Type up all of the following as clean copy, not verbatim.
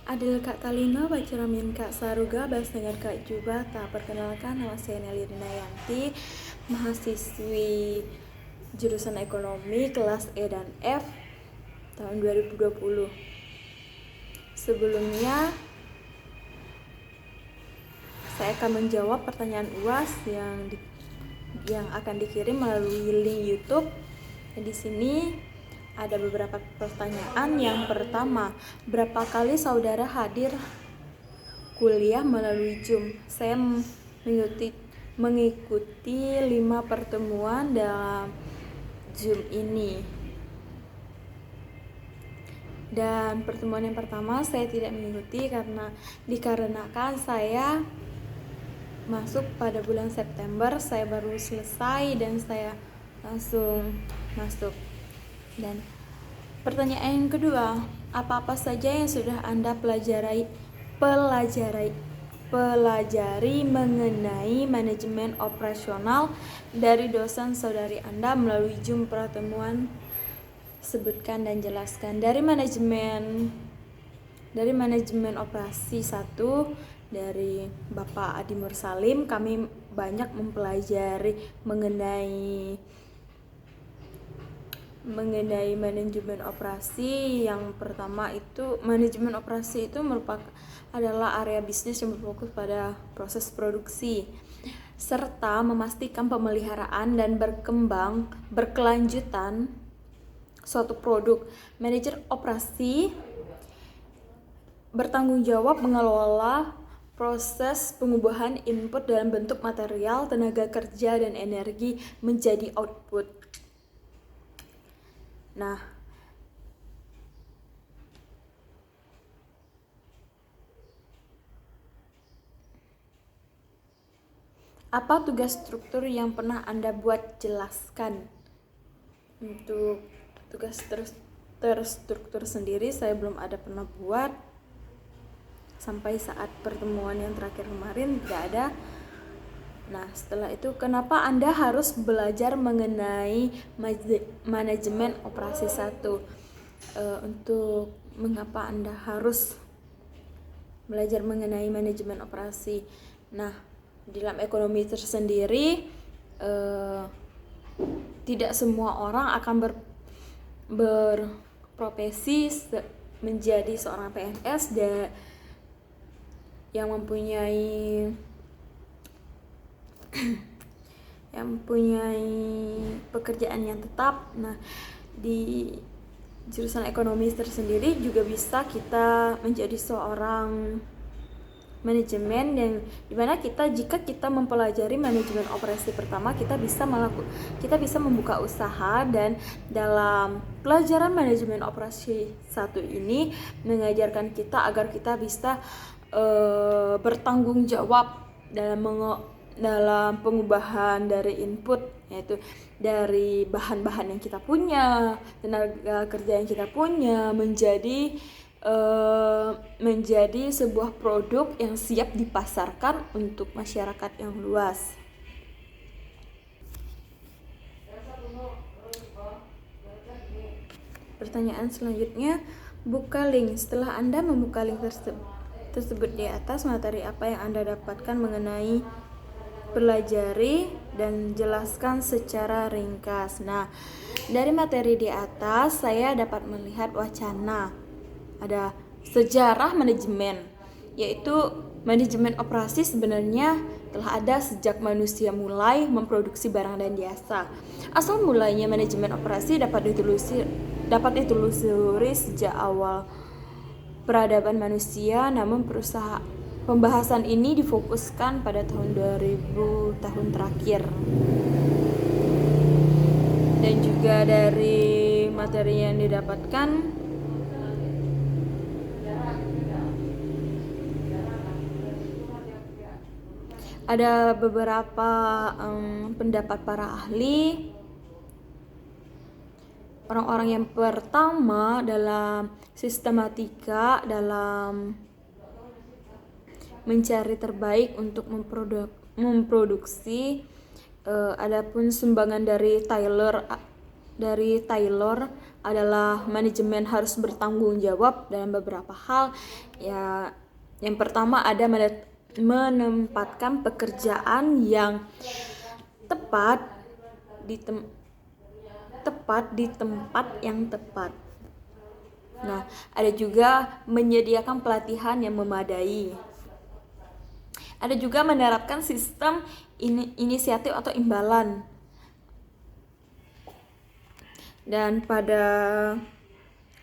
Adil Kak Talina, Bacaramin Kak Saruga, Bahas dengan Kak Jubata. Perkenalkan, nama saya Nelly Rinayanti, mahasiswi jurusan ekonomi kelas E dan F tahun 2020. Sebelumnya, saya akan menjawab pertanyaan UAS yang akan dikirim melalui link YouTube. Di sini ada beberapa pertanyaan. Yang pertama, berapa kali saudara hadir kuliah melalui Zoom? Saya mengikuti 5 pertemuan dalam Zoom ini. Dan pertemuan yang pertama saya tidak mengikuti dikarenakan saya masuk pada bulan September, saya baru selesai dan saya langsung masuk. Dan pertanyaan yang kedua, apa-apa saja yang sudah Anda pelajari mengenai manajemen operasional dari dosen saudari Anda melalui Zoom pertemuan? Sebutkan dan jelaskan. Dari manajemen operasi 1 dari Bapak Adi Mursalim, kami banyak mempelajari mengenai manajemen operasi. Yang pertama itu, manajemen operasi itu adalah area bisnis yang berfokus pada proses produksi serta memastikan pemeliharaan dan berkelanjutan suatu produk. Manajer operasi bertanggung jawab mengelola proses pengubahan input dalam bentuk material, tenaga kerja, dan energi menjadi output. Nah, apa tugas struktur yang pernah Anda buat? Jelaskan. Untuk tugas terstruktur sendiri saya belum ada pernah buat. Sampai saat pertemuan yang terakhir kemarin tidak ada. Nah, setelah itu, kenapa Anda harus belajar mengenai manajemen operasi 1? Untuk mengapa Anda harus belajar mengenai manajemen operasi? Nah, di dalam ekonomi tersendiri tidak semua orang akan berprofesi menjadi seorang PNS yang mempunyai pekerjaan yang tetap. Nah, di jurusan ekonomi tersendiri juga bisa kita menjadi seorang manajemen, yang dimana jika kita mempelajari manajemen operasi pertama, kita bisa membuka usaha. Dan dalam pelajaran manajemen operasi 1 ini mengajarkan kita agar kita bisa bertanggung jawab dalam pengubahan dari input, yaitu dari bahan-bahan yang kita punya, tenaga kerja yang kita punya, menjadi sebuah produk yang siap dipasarkan untuk masyarakat yang luas. Pertanyaan selanjutnya, buka link. Setelah Anda membuka link tersebut di atas, materi apa yang Anda dapatkan mengenai pelajari dan jelaskan secara ringkas. Nah, dari materi di atas saya dapat melihat wacana. Ada sejarah manajemen, yaitu manajemen operasi sebenarnya telah ada sejak manusia mulai memproduksi barang dan jasa. Asal mulanya manajemen operasi dapat ditelusuri sejak awal peradaban manusia, namun pembahasan ini difokuskan pada tahun 2000 tahun terakhir. Dan juga dari materi yang didapatkan, ada beberapa pendapat para ahli. Orang-orang yang pertama dalam sistematika dalam mencari terbaik untuk memproduksi, adapun sumbangan dari Taylor dari Taylor adalah manajemen harus bertanggung jawab dalam beberapa hal. Ya, yang pertama ada menempatkan pekerjaan yang tepat di tempat yang tepat. Nah, ada juga menyediakan pelatihan yang memadai. Ada juga menerapkan sistem inisiatif atau imbalan. Dan pada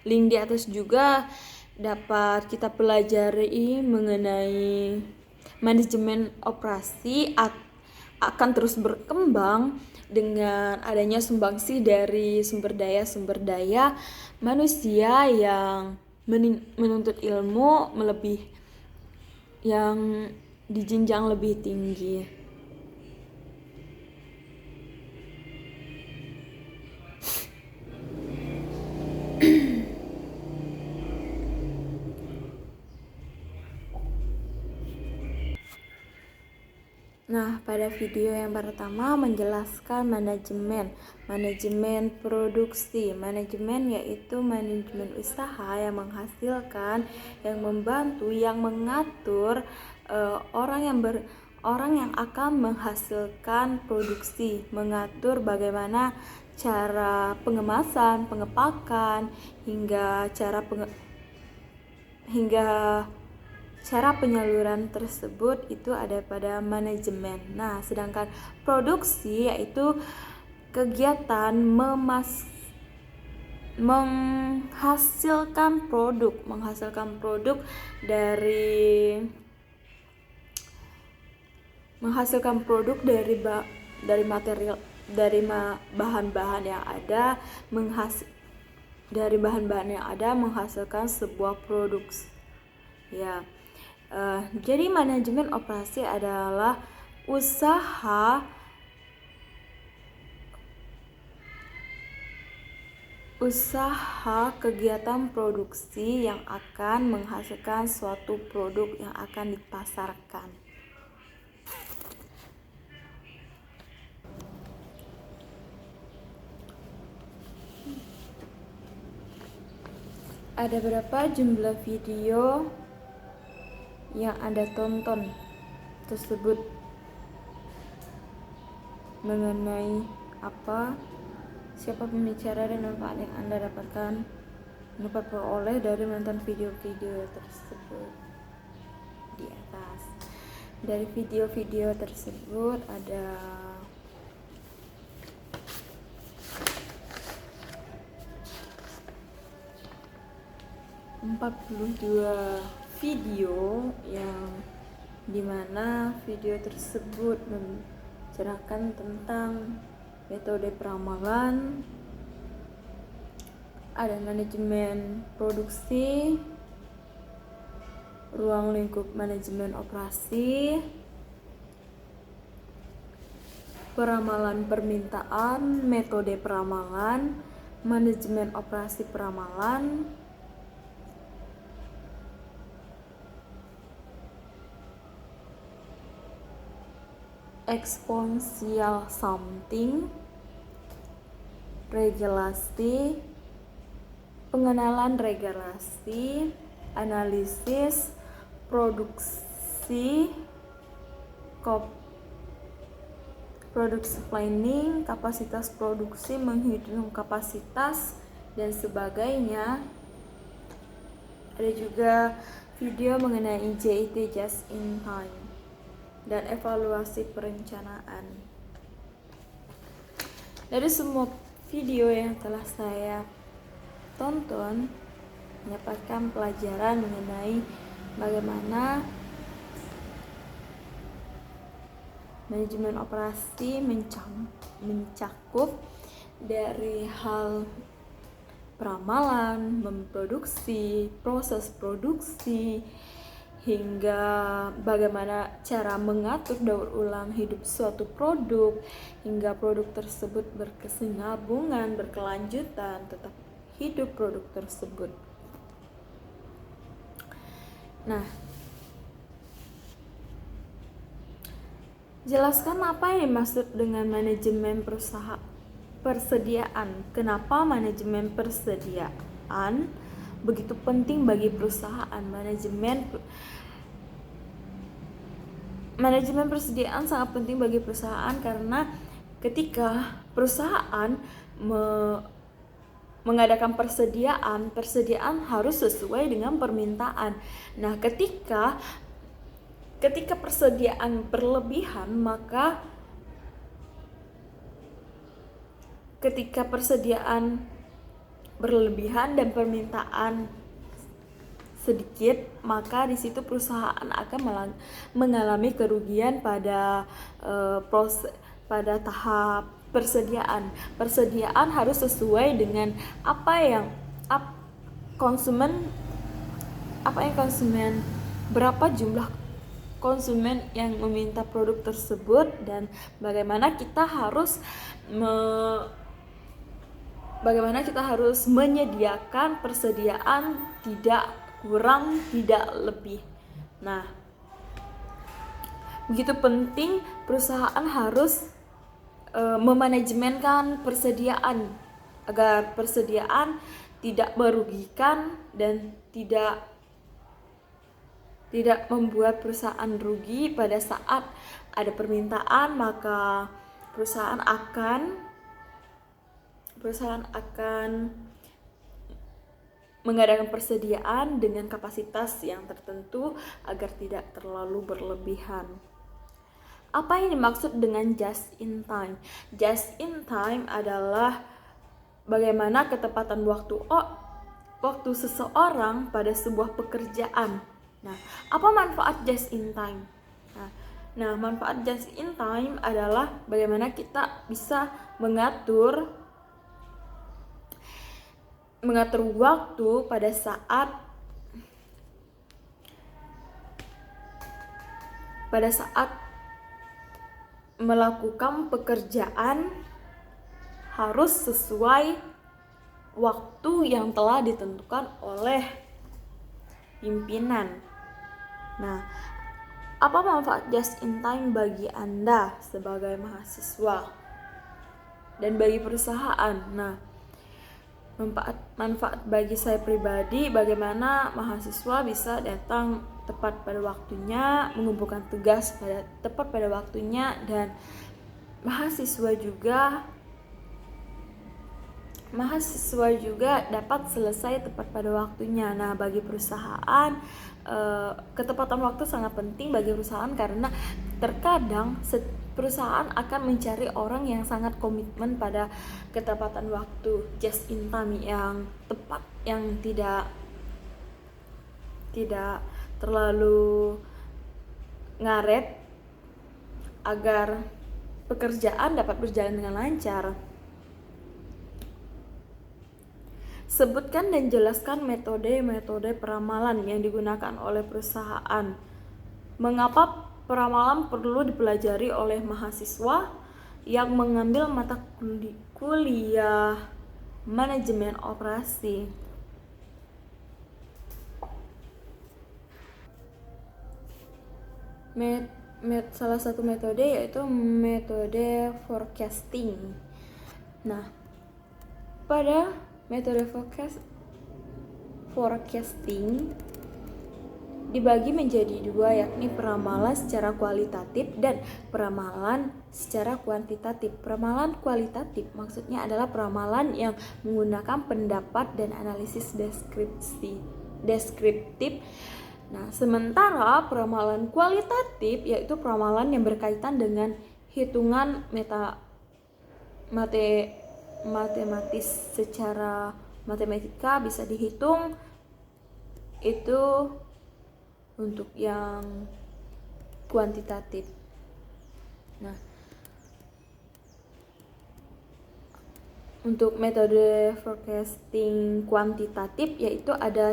link di atas juga dapat kita pelajari mengenai manajemen operasi akan terus berkembang dengan adanya sumbangsi dari sumber daya manusia yang menuntut ilmu yang di jenjang lebih tinggi. Nah, pada video yang pertama menjelaskan manajemen produksi. Manajemen yaitu manajemen usaha yang menghasilkan, yang membantu, yang mengatur orang yang akan menghasilkan produksi, mengatur bagaimana cara pengemasan, pengepakan, hingga cara penyaluran tersebut itu ada pada manajemen. Nah, sedangkan produksi yaitu kegiatan menghasilkan produk dari material, dari bahan-bahan yang ada, menghasilkan sebuah produk. Ya. Jadi manajemen operasi adalah usaha kegiatan produksi yang akan menghasilkan suatu produk yang akan dipasarkan. Ada berapa jumlah video yang Anda tonton tersebut mengenai siapa pembicara dan manfaat yang Anda dapat peroleh dari menonton video-video tersebut di atas. Dari video-video tersebut ada 42 video yang dimana video tersebut mencerahkan tentang metode peramalan, ada manajemen produksi, ruang lingkup manajemen operasi, peramalan permintaan, metode peramalan, manajemen operasi peramalan, eksponensial sampling, regulasi, pengenalan regulasi, analisis, produksi, produksi planning, kapasitas produksi, menghitung kapasitas, dan sebagainya. Ada juga video mengenai JIT, just in time, dan evaluasi perencanaan. Dari semua video yang telah saya tonton mendapatkan pelajaran mengenai bagaimana manajemen operasi mencakup dari hal peramalan, memproduksi, proses produksi, hingga bagaimana cara mengatur daur ulang hidup suatu produk, hingga produk tersebut berkesinambungan, berkelanjutan, tetap hidup produk tersebut. Nah, jelaskan apa yang dimaksud dengan manajemen perusahaan. persediaan. Kenapa manajemen persediaan begitu penting bagi perusahaan? Manajemen persediaan sangat penting bagi perusahaan karena ketika perusahaan mengadakan persediaan harus sesuai dengan permintaan. Nah, ketika persediaan berlebihan, maka ketika persediaan berlebihan dan permintaan sedikit, maka di situ perusahaan akan mengalami kerugian pada tahap persediaan. Persediaan harus sesuai dengan apa yang konsumen, berapa jumlah konsumen yang meminta produk tersebut, dan bagaimana kita harus menyediakan persediaan tidak kurang, tidak lebih. Nah, begitu penting perusahaan harus memanajemenkan persediaan agar persediaan tidak merugikan dan tidak membuat perusahaan rugi. Pada saat ada permintaan, maka perusahaan akan mengadakan persediaan dengan kapasitas yang tertentu agar tidak terlalu berlebihan. Apa yang dimaksud dengan just in time? Just in time adalah bagaimana ketepatan waktu seseorang pada sebuah pekerjaan. Nah, apa manfaat just in time? Nah, manfaat just in time adalah bagaimana kita bisa mengatur waktu pada saat melakukan pekerjaan harus sesuai waktu yang telah ditentukan oleh pimpinan. Nah, apa manfaat just in time bagi Anda sebagai mahasiswa dan bagi perusahaan? Nah, manfaat bagi saya pribadi, bagaimana mahasiswa bisa datang tepat pada waktunya, mengumpulkan tugas tepat pada waktunya, dan mahasiswa juga dapat selesai tepat pada waktunya. Nah, bagi perusahaan, ketepatan waktu sangat penting bagi perusahaan karena terkadang perusahaan akan mencari orang yang sangat komitmen pada ketepatan waktu, just in time yang tepat, yang tidak terlalu ngaret, agar pekerjaan dapat berjalan dengan lancar. Sebutkan dan jelaskan metode peramalan yang digunakan oleh perusahaan. Mengapa peramalan perlu dipelajari oleh mahasiswa yang mengambil mata kuliah manajemen operasi? Salah satu metode yaitu metode forecasting. Nah, pada metode forecasting dibagi menjadi dua, yakni peramalan secara kualitatif dan peramalan secara kuantitatif. Peramalan kualitatif maksudnya adalah peramalan yang menggunakan pendapat dan analisis deskriptif. Nah, sementara peramalan kualitatif yaitu peramalan yang berkaitan dengan hitungan matematis. Secara matematika bisa dihitung, itu untuk yang kuantitatif. Nah, untuk metode forecasting kuantitatif yaitu ada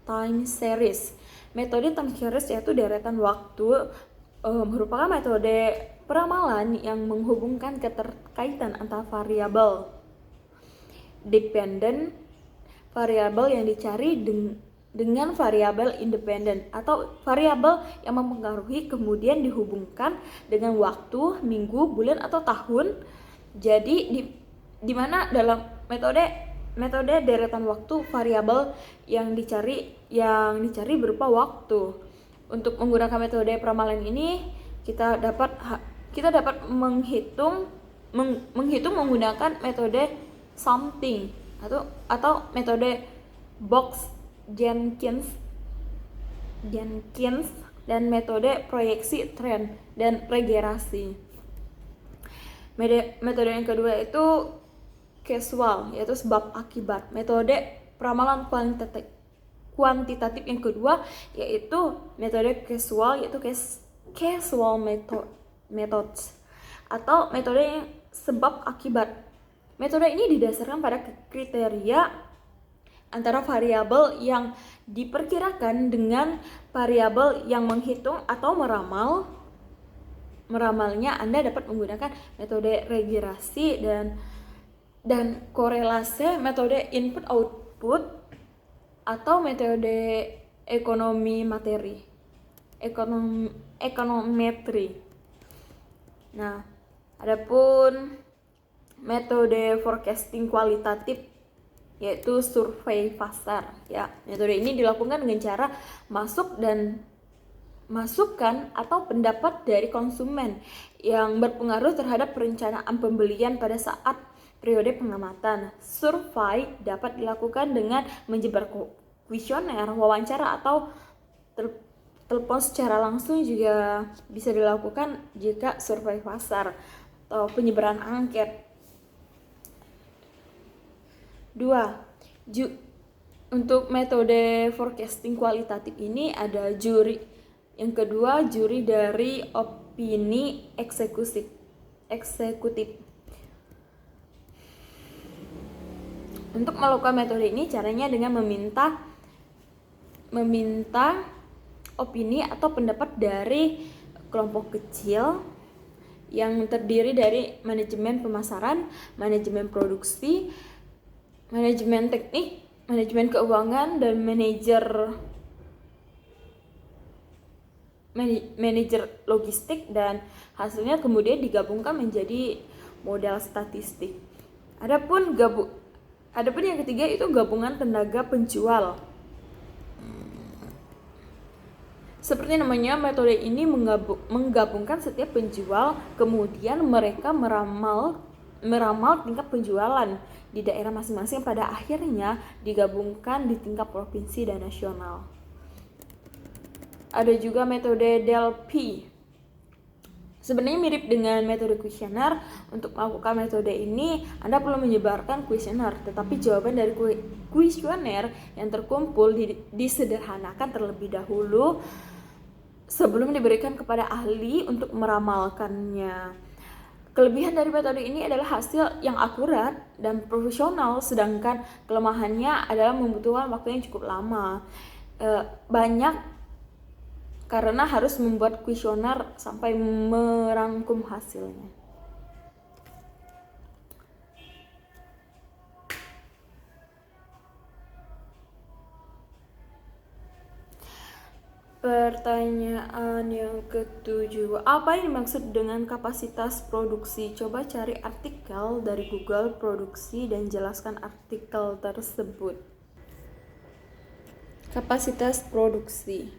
time series. Metode time series yaitu deretan waktu, merupakan metode peramalan yang menghubungkan keterkaitan antara variabel dependent, variabel yang dicari dengan variabel independen, atau variabel yang mempengaruhi kemudian dihubungkan dengan waktu, minggu, bulan, atau tahun Jadi di mana dalam metode deretan waktu variabel yang dicari berupa waktu. Untuk menggunakan metode peramalan ini kita dapat menghitung menggunakan metode something atau metode box Jenkins dan metode proyeksi tren dan regresi. Metode yang kedua itu causal, yaitu sebab akibat. Metode peramalan kuantitatif yang kedua yaitu metode causal, yaitu causal methods atau metode yang sebab akibat. Metode ini didasarkan pada kriteria antara variabel yang diperkirakan dengan variabel yang menghitung atau meramalnya. Anda dapat menggunakan metode regresi dan korelasi, metode input output atau metode ekonometri. Nah, adapun metode forecasting kualitatif yaitu survei pasar ya. Metode ini dilakukan dengan cara masukan atau pendapat dari konsumen yang berpengaruh terhadap perencanaan pembelian pada saat periode pengamatan. Survei dapat dilakukan dengan menyebar kuesioner, wawancara atau telepon secara langsung juga bisa dilakukan jika survei pasar atau penyebaran angket. 2. Untuk metode forecasting kualitatif ini ada juri. Yang kedua, juri dari opini eksekutif. Untuk melakukan metode ini caranya dengan meminta opini atau pendapat dari kelompok kecil yang terdiri dari manajemen pemasaran, manajemen produksi, manajemen teknik, manajemen keuangan, dan manajer logistik, dan hasilnya kemudian digabungkan menjadi model statistik. Adapun yang ketiga itu gabungan tenaga penjual. Seperti namanya, metode ini menggabungkan setiap penjual, kemudian mereka meramal tingkat penjualan di daerah masing-masing, pada akhirnya digabungkan di tingkat provinsi dan nasional. Ada juga metode Delphi. Sebenarnya mirip dengan metode kuesioner. Untuk melakukan metode ini, Anda perlu menyebarkan kuesioner, tetapi jawaban dari kuesioner yang terkumpul disederhanakan terlebih dahulu sebelum diberikan kepada ahli untuk meramalkannya. Kelebihan dari metode ini adalah hasil yang akurat dan profesional, sedangkan kelemahannya adalah membutuhkan waktu yang cukup lama. Banyak karena harus membuat kuesioner sampai merangkum hasilnya. Pertanyaan yang ke-7, apa yang dimaksud dengan kapasitas produksi? Coba cari artikel dari Google produksi dan jelaskan artikel tersebut. Kapasitas produksi.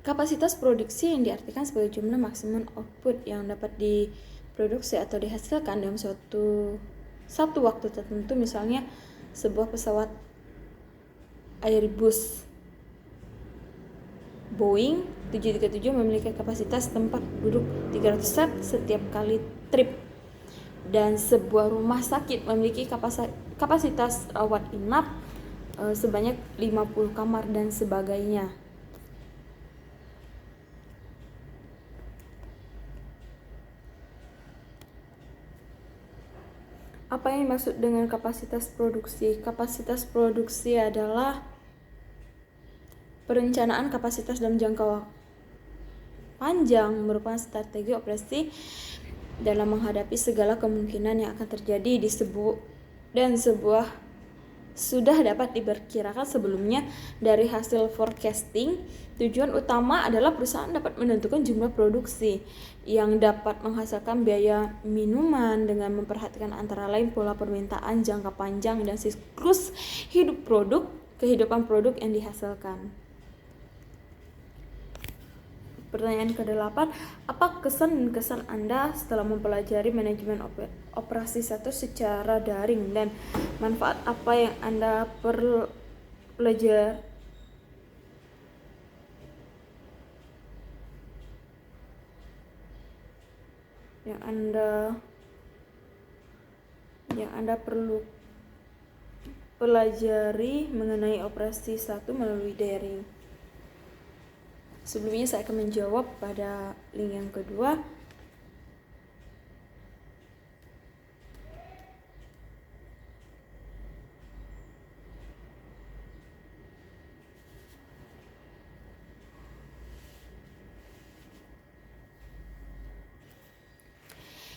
Kapasitas produksi yang diartikan sebagai jumlah maksimum output yang dapat diproduksi atau dihasilkan dalam satu waktu tertentu. Misalnya sebuah pesawat Airbus Boeing 737 memiliki kapasitas tempat duduk 300 set setiap kali trip, dan sebuah rumah sakit memiliki kapasitas rawat inap sebanyak 50 kamar dan sebagainya. Apa yang dimaksud dengan kapasitas produksi? Kapasitas produksi adalah perencanaan kapasitas dalam jangka panjang, merupakan strategi operasi dalam menghadapi segala kemungkinan yang akan terjadi di sebuah sudah dapat diperkirakan sebelumnya dari hasil forecasting. Tujuan utama adalah perusahaan dapat menentukan jumlah produksi yang dapat menghasilkan biaya minuman dengan memperhatikan antara lain pola permintaan jangka panjang dan siklus kehidupan produk yang dihasilkan. Pertanyaan ke-8, apa kesan dan kesan Anda setelah mempelajari manajemen operasi 1 secara daring, dan manfaat apa yang Anda pelajari? Yang Anda perlu pelajari mengenai operasi 1 melalui daring. Sebelumnya saya akan menjawab pada link yang kedua.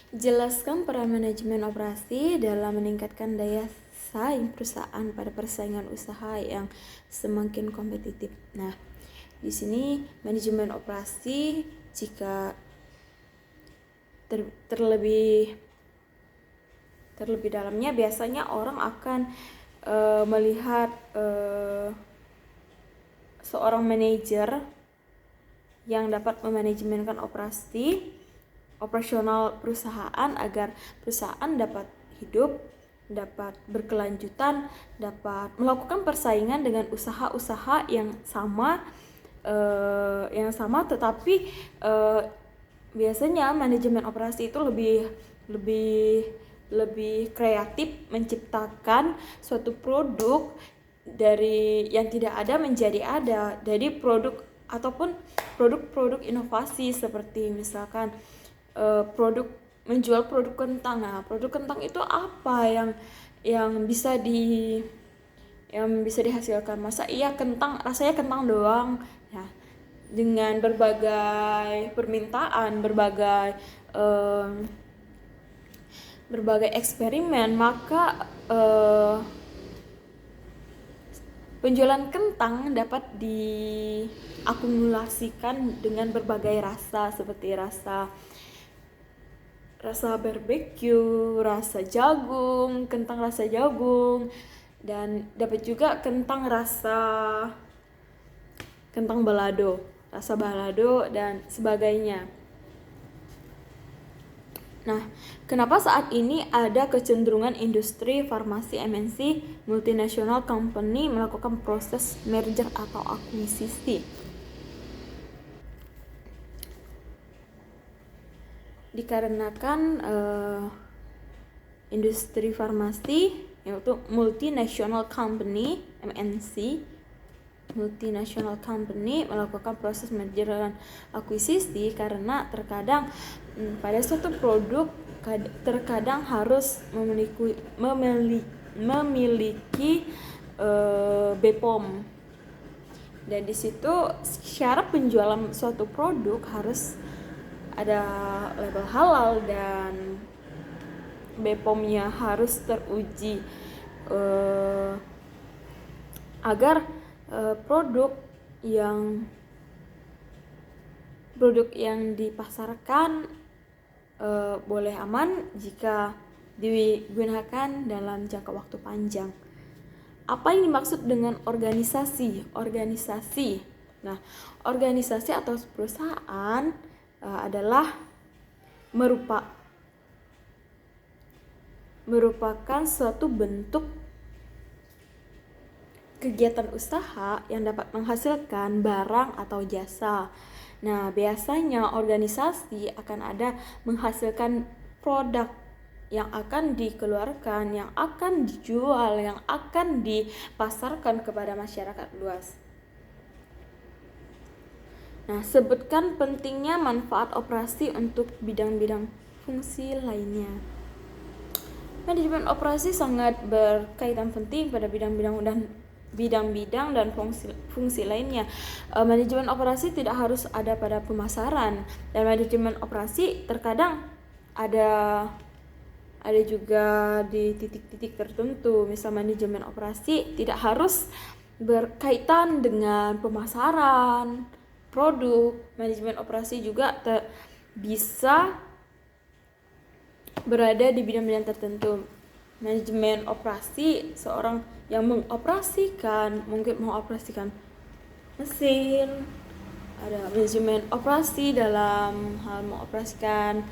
Jelaskan peran manajemen operasi dalam meningkatkan daya saing perusahaan pada persaingan usaha yang semakin kompetitif. Nah, di sini manajemen operasi jika terlebih dalamnya, biasanya orang akan melihat seorang manajer yang dapat memanajemenkan operasional perusahaan agar perusahaan dapat hidup, dapat berkelanjutan, dapat melakukan persaingan dengan usaha-usaha yang sama tetapi biasanya manajemen operasi itu lebih kreatif menciptakan suatu produk dari yang tidak ada menjadi ada. Jadi produk inovasi seperti misalkan menjual produk kentang. Nah, produk kentang itu apa yang bisa dihasilkan? Masa iya kentang rasanya kentang doang? Nah, dengan berbagai permintaan, berbagai eksperimen, maka penjualan kentang dapat diakumulasikan dengan berbagai rasa seperti rasa barbecue, kentang rasa jagung, dan dapat juga kentang balado, dan sebagainya. Nah, kenapa saat ini ada kecenderungan industri farmasi MNC multinational company melakukan proses merger atau akuisisi? Dikarenakan industri farmasi, yaitu multinational company MNC, multinational company melakukan proses merger dan akuisisi karena terkadang pada suatu produk terkadang harus memiliki BPOM, dan di situ syarat penjualan suatu produk harus ada label halal dan BPOM-nya harus teruji agar produk yang dipasarkan boleh aman jika digunakan dalam jangka waktu panjang. Apa yang dimaksud dengan organisasi? Nah, organisasi atau perusahaan adalah merupakan suatu bentuk kegiatan usaha yang dapat menghasilkan barang atau jasa. Nah, biasanya organisasi akan ada menghasilkan produk yang akan dikeluarkan, yang akan dijual, yang akan dipasarkan kepada masyarakat luas. Nah, sebutkan pentingnya manfaat operasi untuk bidang-bidang fungsi lainnya. Manajemen operasi sangat berkaitan penting pada bidang-bidang dan fungsi lainnya. Manajemen operasi tidak harus ada pada pemasaran, dan manajemen operasi terkadang ada ada juga di titik-titik tertentu. Misal manajemen operasi tidak harus berkaitan dengan pemasaran produk. Manajemen operasi juga bisa berada di bidang-bidang tertentu. Manajemen operasi, seorang yang mengoperasikan, mungkin mengoperasikan mesin. Ada manajemen operasi dalam hal mengoperasikan